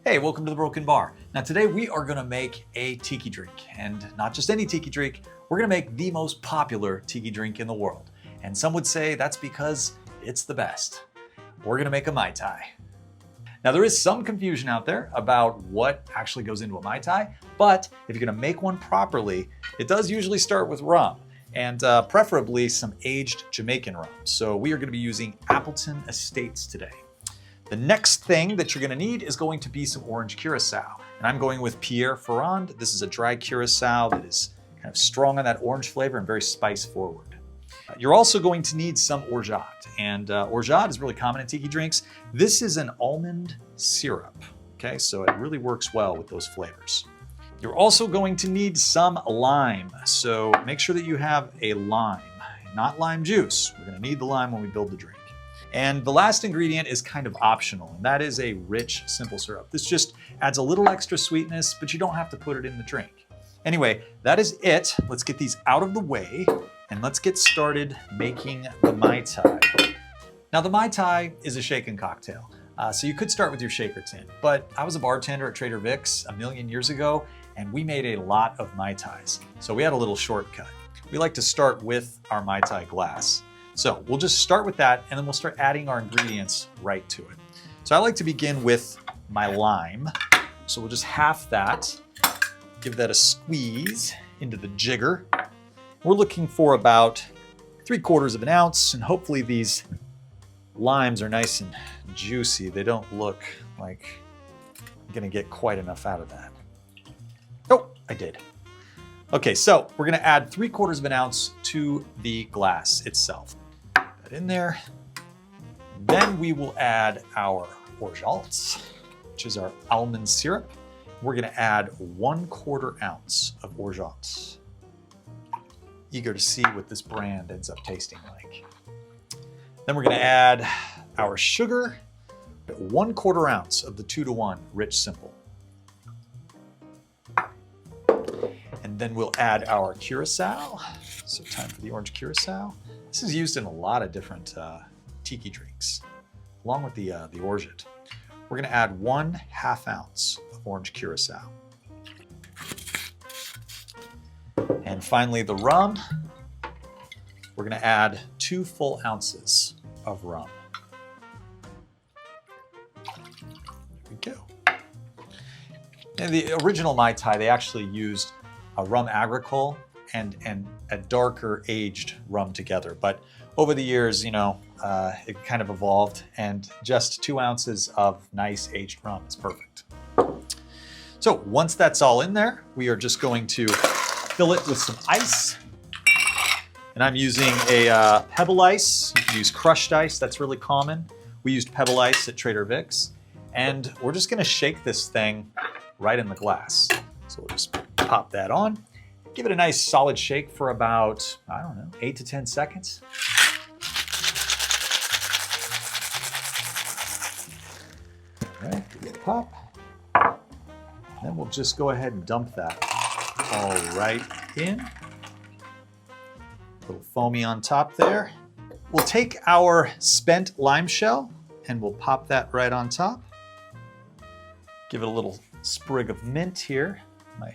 Hey, welcome to the Broken Bar. Now today we are gonna make a tiki drink, and not just any tiki drink, we're gonna make the most popular tiki drink in the world. And some would say that's because it's the best. We're gonna make a Mai Tai. Now there is some confusion out there about what actually goes into a Mai Tai, but if you're gonna make one properly, it does usually start with rum, and preferably some aged Jamaican rum. So we are gonna be using Appleton Estates today. The next thing that you're gonna need is going to be some orange Curacao. And I'm going with Pierre Ferrand. This is a dry Curacao that is kind of strong on that orange flavor and very spice forward. You're also going to need some Orgeat. And Orgeat is really common in tiki drinks. This is an almond syrup, okay? So it really works well with those flavors. You're also going to need some lime. So make sure that you have a lime, not lime juice. We're gonna need the lime when we build the drink. And the last ingredient is kind of optional, and that is a rich simple syrup. This just adds a little extra sweetness, but you don't have to put it in the drink. Anyway, that is it. Let's get these out of the way, and let's get started making the Mai Tai. Now the Mai Tai is a shaken cocktail, so you could start with your shaker tin, but I was a bartender at Trader Vic's a million years ago, and we made a lot of Mai Tais. So we had a little shortcut. We like to start with our Mai Tai glass. So we'll just start with that, and then we'll start adding our ingredients right to it. So I like to begin with my lime. So we'll just half that, give that a squeeze into the jigger. We're looking for about 3/4 of an ounce, and hopefully these limes are nice and juicy. They don't look like I'm gonna get quite enough out of that. Oh, I did. Okay, so we're gonna add 3/4 of an ounce to the glass itself. Put that in there. Then we will add our Orgeat, which is our almond syrup. We're gonna add 1/4 ounce of Orgeat. Eager to see what this brand ends up tasting like. Then we're gonna add our sugar, 1/4 ounce of the 2-to-1 rich simple. And then we'll add our Curacao. So time for the orange Curacao. This is used in a lot of different tiki drinks, along with the Orgeat. We're gonna add 1/2 ounce of orange Curacao. And finally the rum. We're gonna add 2 full ounces of rum. There we go. And the original Mai Tai, they actually used a rum agricole and a darker aged rum together. But over the years, you know, it kind of evolved, and just 2 ounces of nice aged rum is perfect. So once that's all in there, we are just going to fill it with some ice. And I'm using a pebble ice. You can use crushed ice, that's really common. We used pebble ice at Trader Vic's. And we're just gonna shake this thing right in the glass. So we'll just pop that on. Give it a nice solid shake for about, I don't know, 8 to 10 seconds. All right, give it a pop. Then we'll just go ahead and dump that all right in. A little foamy on top there. We'll take our spent lime shell and we'll pop that right on top. Give it a little sprig of mint here. My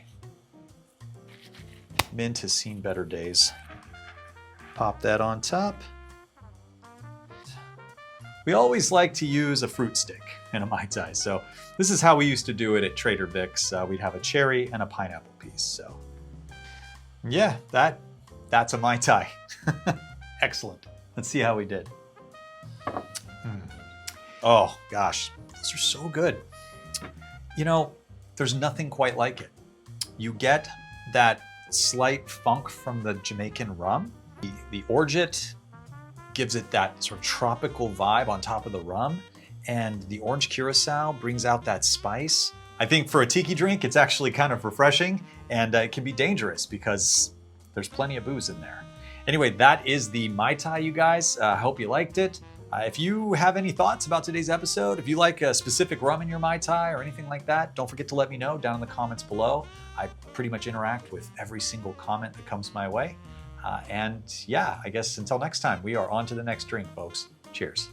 mint has seen better days. Pop that on top. We always like to use a fruit stick in a Mai Tai, so this is how we used to do it at Trader Vic's. We'd have a cherry and a pineapple piece. So yeah, that's a Mai Tai. Excellent. Let's see how we did. Oh gosh, these are so good. You know, there's nothing quite like it. You get that slight funk from the Jamaican rum. The Orgeat gives it that sort of tropical vibe on top of the rum, and the orange Curacao brings out that spice. I think for a tiki drink, it's actually kind of refreshing, and it can be dangerous because there's plenty of booze in there. Anyway, that is the Mai Tai, you guys. I hope you liked it. If you have any thoughts about today's episode, if you like a specific rum in your Mai Tai or anything like that, don't forget to let me know down in the comments below. I pretty much interact with every single comment that comes my way. And yeah, I guess until next time, we are on to the next drink, folks. Cheers.